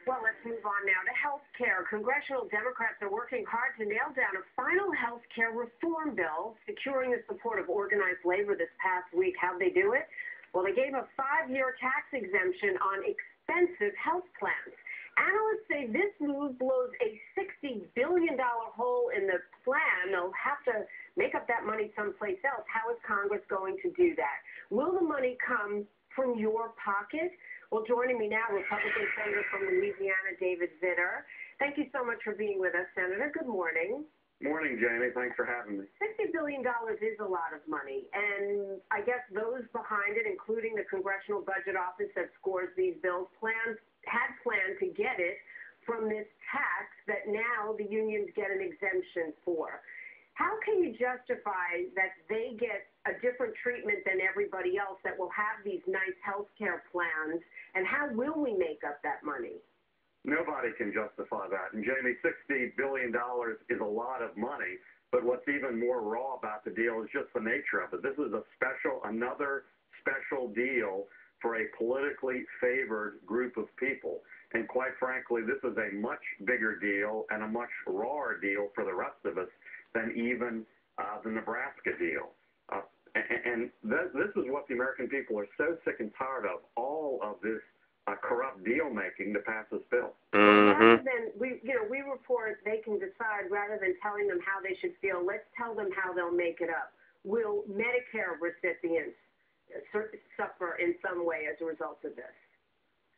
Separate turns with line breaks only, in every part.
Well, let's move on now to health care. Congressional Democrats are working hard to nail down a final health care reform bill, securing the support of organized labor this past week. How'd they do it? Well, they gave a 5-year tax exemption on expensive health plans. Analysts say this move blows a $60 billion hole in the plan. They'll have to make up that money someplace else. How is Congress going to do that? Will the money come from your pocket? Well, joining me now, Republican Senator from Louisiana, David Vitter. Thank you so much for being with us, Senator. Good morning.
Morning, Jamie. Thanks for having me.
$60 billion is a lot of money, and I guess those behind it, including the Congressional Budget Office that scores these bills, had planned to get it from this tax that now the unions get an exemption for. How can you justify that they get a different treatment than everybody else that will have these nice health care plans, and how will we make up that money?
Nobody can justify that. And, Jamie, $60 billion is a lot of money, but what's even more raw about the deal is just the nature of it. This is another special deal for a politically favored group of people. And quite frankly, this is a much bigger deal and a much rawer deal for the rest of us than even the Nebraska deal. This is what the American people are so sick and tired of, all of this corrupt deal-making to pass this bill.
Rather than, we report they can decide, rather than telling them how they should feel, let's tell them how they'll make it up. Will Medicare recipients suffer in some way as a result of this?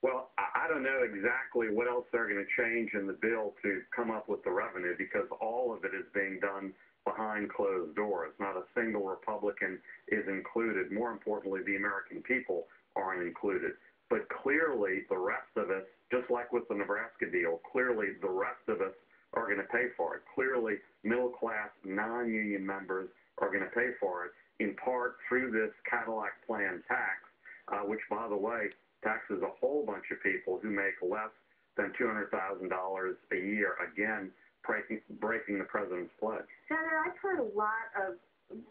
Well, I don't know exactly what else they're going to change in the bill to come up with the revenue, because all of it is being done behind closed doors. Not a single Republican is included. More importantly, the American people aren't included. But clearly, the rest of us, just like with the Nebraska deal, clearly the rest of us are going to pay for it. Clearly, middle-class, non-union members are going to pay for it, in part through this Cadillac Plan tax, which, by the way, taxes a whole bunch of people who make less than $200,000 a year, again, breaking the president's pledge.
Senator, I've heard a lot of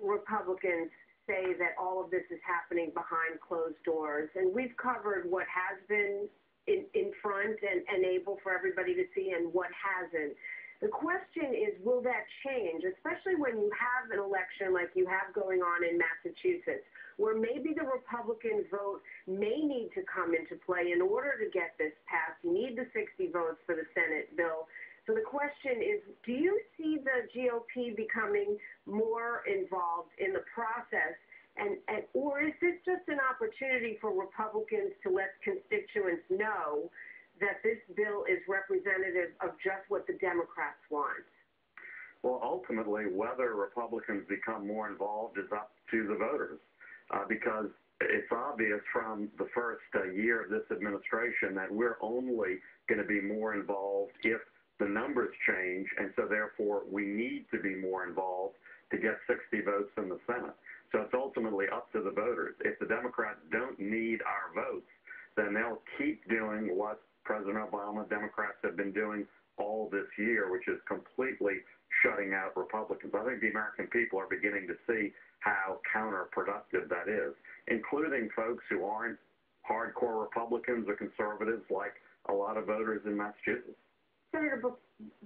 Republicans say that all of this is happening behind closed doors, and we've covered what has been in front and able for everybody to see and what hasn't. The question is, will that change, especially when you have an election like you have going on in Massachusetts, where maybe the Republican vote may need to come into play in order to get this passed? You need the 60 votes for the Senate bill. So the question is, do you see the GOP becoming more involved in the process, or is this just an opportunity for Republicans to let constituents know that this bill is representative of just what the Democrats want?
Well, ultimately, whether Republicans become more involved is up to the voters, because it's obvious from the first year of this administration that we're only going to be more involved if the numbers change, and so therefore we need to be more involved to get 60 votes in the Senate. So it's ultimately up to the voters. If the Democrats don't need our votes, then they'll keep doing what President Obama, Democrats have been doing all this year, which is completely shutting out Republicans. I think the American people are beginning to see how counterproductive that is, including folks who aren't hardcore Republicans or conservatives like a lot of voters in Massachusetts.
Senator,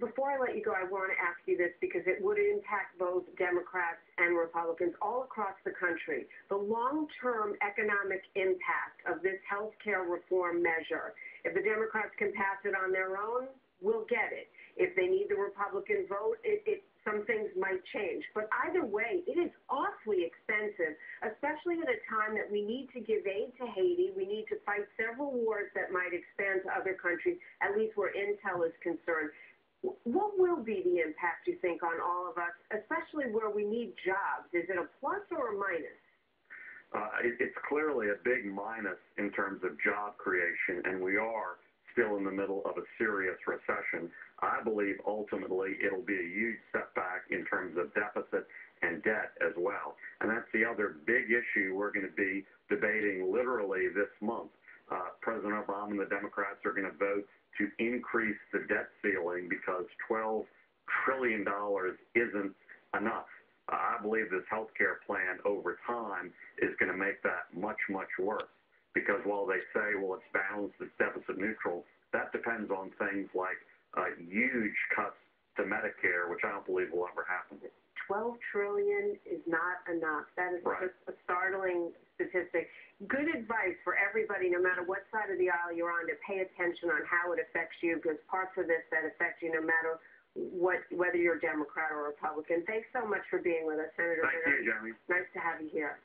before I let you go, I want to ask you this because it would impact both Democrats and Republicans all across the country. The long-term economic impact of this health care reform measure, if the Democrats can pass it on their own, we'll get it. If they need the Republican vote, some things might change. But either way, it is awfully expensive, especially at a time that we need to give aid to Haiti. We need to fight several wars that might expand to other countries, at least where intel is concerned. What will be the impact, you think, on all of us, especially where we need jobs? Is it a plus or a minus?
It's clearly a big minus in terms of job creation, and we are still in the middle of a serious recession. I believe ultimately it'll be a huge setback in terms of deficit and debt as well. And that's the other big issue we're going to be debating literally this month. President Obama and the Democrats are going to vote to increase the debt ceiling because $12 trillion isn't enough. I believe this health care plan over time is going to make that much, much worse because while they say, well, it's balanced, it's deficit neutral, that depends on things like huge cuts to Medicare, which I don't believe will ever happen.
$12 trillion is not enough. That is
Right.
just a startling statistic. Good advice for everybody, no matter what side of the aisle you're on, to pay attention on how it affects you, because parts of this that affect you no matter whether you're a Democrat or Republican. Thanks so much for being with us, Senator.
Thank you, Jeremy.
Nice to have you here.